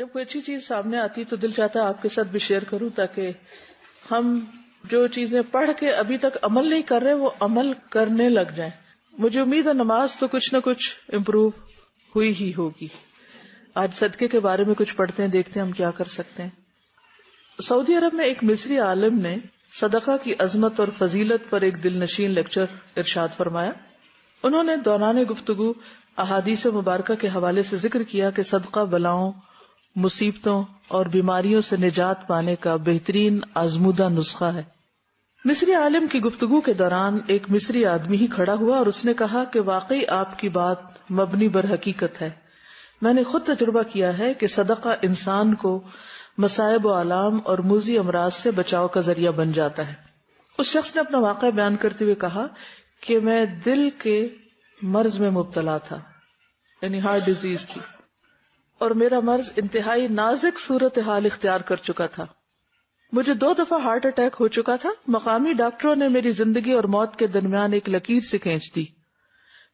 جب کوئی اچھی چیز سامنے آتی تو دل چاہتا ہے آپ کے ساتھ بھی شیئر کروں، تاکہ ہم جو چیزیں پڑھ کے ابھی تک عمل نہیں کر رہے وہ عمل کرنے لگ جائیں. مجھے امید ہے نماز تو کچھ نہ کچھ امپروو ہوئی ہی ہوگی. آج صدقے کے بارے میں کچھ پڑھتے ہیں، دیکھتے ہیں ہم کیا کر سکتے ہیں. سعودی عرب میں ایک مصری عالم نے صدقہ کی عظمت اور فضیلت پر ایک دل نشین لیکچر ارشاد فرمایا. انہوں نے دوران گفتگو احادیث مبارکہ کے حوالے سے ذکر کیا کہ صدقہ بلاؤں، مصیبتوں اور بیماریوں سے نجات پانے کا بہترین آزمودہ نسخہ ہے. مصری عالم کی گفتگو کے دوران ایک مصری آدمی ہی کھڑا ہوا اور اس نے کہا کہ واقعی آپ کی بات مبنی بر حقیقت ہے. میں نے خود تجربہ کیا ہے کہ صدقہ انسان کو مصائب و آلام اور موذی امراض سے بچاؤ کا ذریعہ بن جاتا ہے. اس شخص نے اپنا واقعہ بیان کرتے ہوئے کہا کہ میں دل کے مرض میں مبتلا تھا، یعنی ہارٹ ڈیزیز تھی، اور میرا مرض انتہائی نازک صورتحال اختیار کر چکا تھا. مجھے 2 دفعہ ہارٹ اٹیک ہو چکا تھا. مقامی ڈاکٹروں نے میری زندگی اور موت کے درمیان ایک لکیر سے کھینچ دی.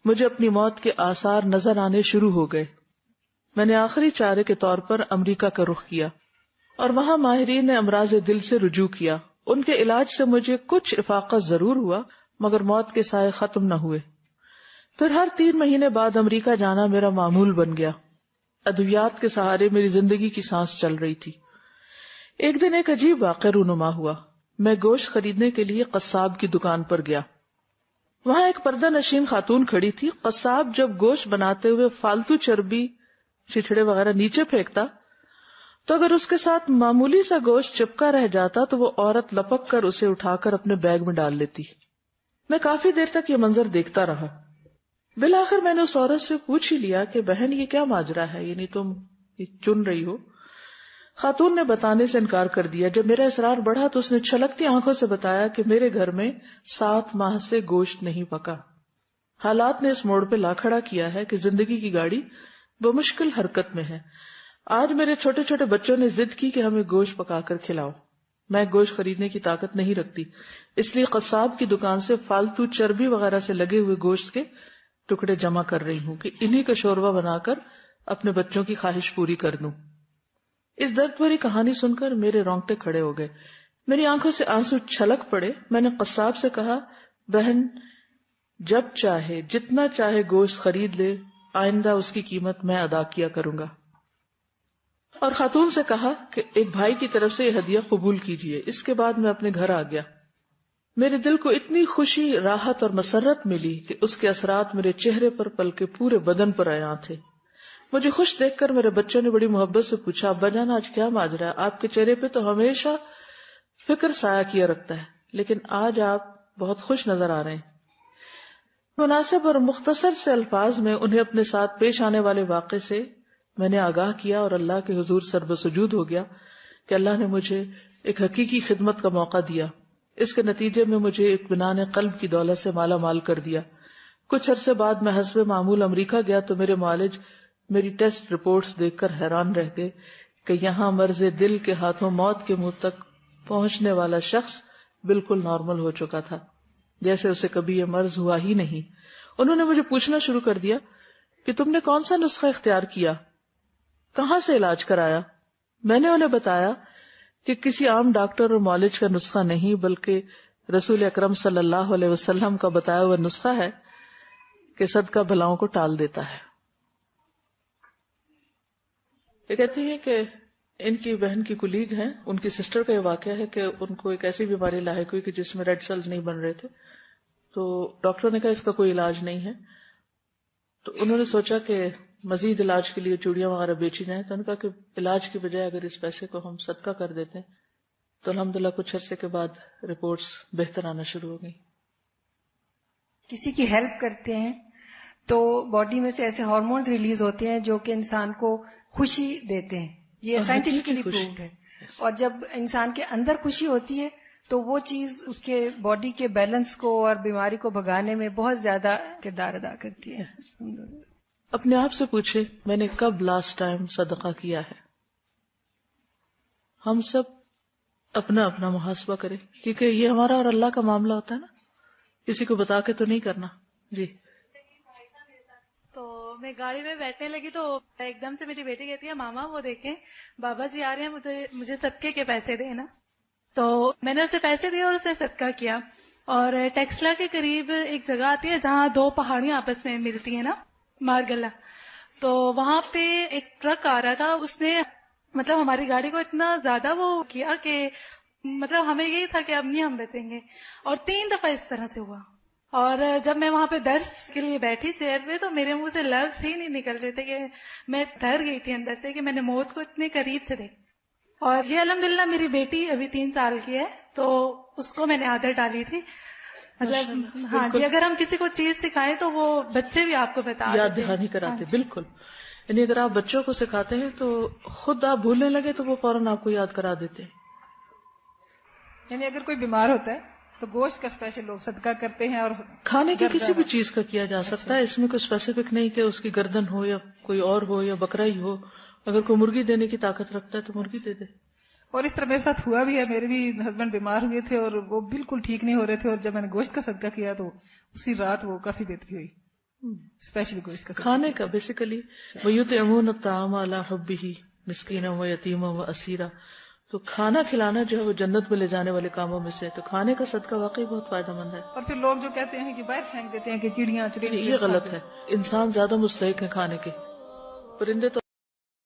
مجھے اپنی موت کے آثار نظر آنے شروع ہو گئے. میں نے آخری چارے کے طور پر امریکہ کا رخ کیا اور وہاں ماہرین نے امراض دل سے رجوع کیا. ان کے علاج سے مجھے کچھ افاقہ ضرور ہوا، مگر موت کے سائے ختم نہ ہوئے. پھر ہر 3 مہینے بعد امریکہ جانا میرا معمول بن گیا. ادویات کے سہارے میری زندگی کی سانس چل رہی تھی. ایک دن ایک عجیب واقعہ رونما ہوا. میں گوشت خریدنے کے لیے قصاب کی دکان پر گیا. وہاں ایک پردہ نشین خاتون کھڑی تھی. قصاب جب گوشت بناتے ہوئے فالتو چربی، چچھڑے وغیرہ نیچے پھینکتا تو اگر اس کے ساتھ معمولی سا گوشت چپکا رہ جاتا تو وہ عورت لپک کر اسے اٹھا کر اپنے بیگ میں ڈال لیتی. میں کافی دیر تک یہ منظر دیکھتا رہا. بالآخر میں نے اس عورت سے پوچھ ہی لیا کہ بہن یہ کیا ماجرا ہے، یعنی تم یہ چن رہی ہو؟ خاتون نے بتانے سے انکار کر دیا. جب میرا اصرار بڑھا تو اس نے چھلکتی آنکھوں سے بتایا کہ میرے گھر میں 7 ماہ سے گوشت نہیں پکا. حالات نے اس موڑ پہ لا کھڑا کیا ہے کہ زندگی کی گاڑی بمشکل حرکت میں ہے. آج میرے چھوٹے چھوٹے بچوں نے ضد کی کہ ہمیں گوشت پکا کر کھلاؤ. میں گوشت خریدنے کی طاقت نہیں رکھتی، اس لیے قصاب کی دکان سے فالتو چربی وغیرہ سے لگے ہوئے گوشت کے ٹکڑے جمع کر رہی ہوں کہ انہی کا شوربہ بنا کر اپنے بچوں کی خواہش پوری کر دوں. اس درد بھری کہانی سن کر میرے رونگٹے کھڑے ہو گئے. میری آنکھوں سے آنسو چھلک پڑے. میں نے قصاب سے کہا، بہن جب چاہے جتنا چاہے گوشت خرید لے، آئندہ اس کی قیمت میں ادا کیا کروں گا. اور خاتون سے کہا کہ ایک بھائی کی طرف سے یہ ہدیہ قبول کیجیے. اس کے بعد میں اپنے گھر آ گیا. میرے دل کو اتنی خوشی، راحت اور مسرت ملی کہ اس کے اثرات میرے چہرے پر بلکہ پورے بدن پر عیاں تھے. مجھے خوش دیکھ کر میرے بچوں نے بڑی محبت سے پوچھا، ابا جان آج کیا ماجرا ہے؟ آپ کے چہرے پہ تو ہمیشہ فکر سایہ کیا رکھتا ہے، لیکن آج آپ بہت خوش نظر آ رہے ہیں. مناسب اور مختصر سے الفاظ میں انہیں اپنے ساتھ پیش آنے والے واقعے سے میں نے آگاہ کیا اور اللہ کے حضور سرب سجود ہو گیا کہ اللہ نے مجھے ایک حقیقی خدمت کا موقع دیا. اس کے نتیجے میں مجھے اطمینان قلب کی دولت سے مالا مال کر دیا. کچھ عرصے بعد میں حسب معمول امریکہ گیا تو میرے معالج میری ٹیسٹ رپورٹس دیکھ کر حیران رہ گئے کہ یہاں مرض دل کے ہاتھوں موت کے منہ تک پہنچنے والا شخص بالکل نارمل ہو چکا تھا، جیسے اسے کبھی یہ مرض ہوا ہی نہیں. انہوں نے مجھے پوچھنا شروع کر دیا کہ تم نے کون سا نسخہ اختیار کیا، کہاں سے علاج کرایا؟ میں نے انہیں بتایا کہ کسی عام ڈاکٹر اور معالج کا نسخہ نہیں، بلکہ رسول اکرم صلی اللہ علیہ وسلم کا بتایا ہوا نسخہ ہے کہ صدقہ بلاؤں کو ٹال دیتا ہے. یہ کہتی ہے کہ ان کی بہن کی کولیگ ہیں، ان کی سسٹر کا یہ واقعہ ہے کہ ان کو ایک ایسی بیماری لاحق ہوئی کہ جس میں ریڈ سیلز نہیں بن رہے تھے. تو ڈاکٹروں نے کہا اس کا کوئی علاج نہیں ہے. تو انہوں نے سوچا کہ مزید علاج کے لیے چوڑیاں وغیرہ بیچی جائیں. تو انہوں نے کہا کہ علاج کی بجائے اگر اس پیسے کو ہم صدقہ کر دیتے ہیں تو الحمدللہ کچھ عرصے کے بعد رپورٹس بہتر آنا شروع ہو گئی. کسی کی ہیلپ کرتے ہیں تو باڈی میں سے ایسے ہارمونز ریلیز ہوتے ہیں جو کہ انسان کو خوشی دیتے ہیں. یہ سائنٹیفکلی پرووڈ ہے. اور جب انسان کے اندر خوشی ہوتی ہے تو وہ چیز اس کے باڈی کے بیلنس کو اور بیماری کو بھگانے میں بہت زیادہ کردار ادا کرتی ہے. اپنے آپ سے پوچھے میں نے کب لاسٹ ٹائم صدقہ کیا ہے. ہم سب اپنا اپنا محاسبہ کریں، کیونکہ یہ ہمارا اور اللہ کا معاملہ ہوتا ہے نا، کسی کو بتا کے تو نہیں کرنا. جی تو میں گاڑی میں بیٹھنے لگی تو ایک دم سے میری بیٹی کہتی ہے ماما وہ دیکھیں بابا جی آ رہے ہیں, مجھے صدقے کے پیسے دیں نا. تو میں نے اسے پیسے دیے اور اسے صدقہ کیا. اور ٹیکسلا کے قریب ایک جگہ آتی ہے جہاں دو پہاڑیاں آپس میں ملتی ہیں نا, مارگلا. تو وہاں پہ ایک ٹرک آ رہا تھا, اس نے مطلب ہماری گاڑی کو اتنا زیادہ وہ کیا کہ مطلب ہمیں یہی تھا کہ اب نہیں ہم بچیں گے. اور 3 دفعہ اس طرح سے ہوا. اور جب میں وہاں پہ درس کے لیے بیٹھی چیئر پہ تو میرے منہ سے لفظ ہی نہیں نکل رہے تھے کہ میں ڈر گئی تھی اندر سے کہ میں نے موت کو اتنے قریب سے دیکھا. اور یہ الحمدللہ میری بیٹی ابھی 3 سال کی ہے تو اس کو میں نے عادت ڈالی تھی. مطلب ہاں جی, اگر ہم کسی کو چیز سکھائیں تو وہ بچے بھی آپ کو بتا یاد دہانی کراتے. بالکل, یعنی اگر آپ بچوں کو سکھاتے ہیں تو خود آپ بھولنے لگے تو وہ فوراً آپ کو یاد کرا دیتے ہیں. یعنی اگر کوئی بیمار ہوتا ہے تو گوشت کا اسپیشل لوگ صدقہ کرتے ہیں, اور کھانے کی کسی بھی چیز کا کیا جا سکتا ہے, اس میں کوئی اسپیسیفک نہیں کہ اس کی گردن ہو یا کوئی اور ہو یا بکرا ہی ہو. اگر کوئی مرغی دینے کی طاقت رکھتا ہے تو مرغی دے دے. اور اس طرح میرے ساتھ ہوا بھی ہے, میرے بھی ہسبینڈ بیمار ہوئے تھے اور وہ بالکل ٹھیک نہیں ہو رہے تھے, اور جب میں نے گوشت کا صدقہ کیا تو اسی رات وہ کافی بہتری ہوئی. اسپیشلی گوشت کا کھانے کا بیسیکلی وَيُطْعِمُونَ الطَّعَامَ عَلَىٰ حُبِّهِ مِسْكِينًا وَيَتِيمًا وَأَسِيرًا. تو کھانا کھلانا جو ہے وہ جنت میں لے جانے والے کاموں میں سے, تو کھانے کا صدقہ واقعی بہت فائدہ مند ہے. اور پھر لوگ جو کہتے ہیں کہ باہر پھینک دیتے ہیں کہ چڑیاں یہ غلط ہے. انسان زیادہ مستحق ہے کھانے کے. پرندے تو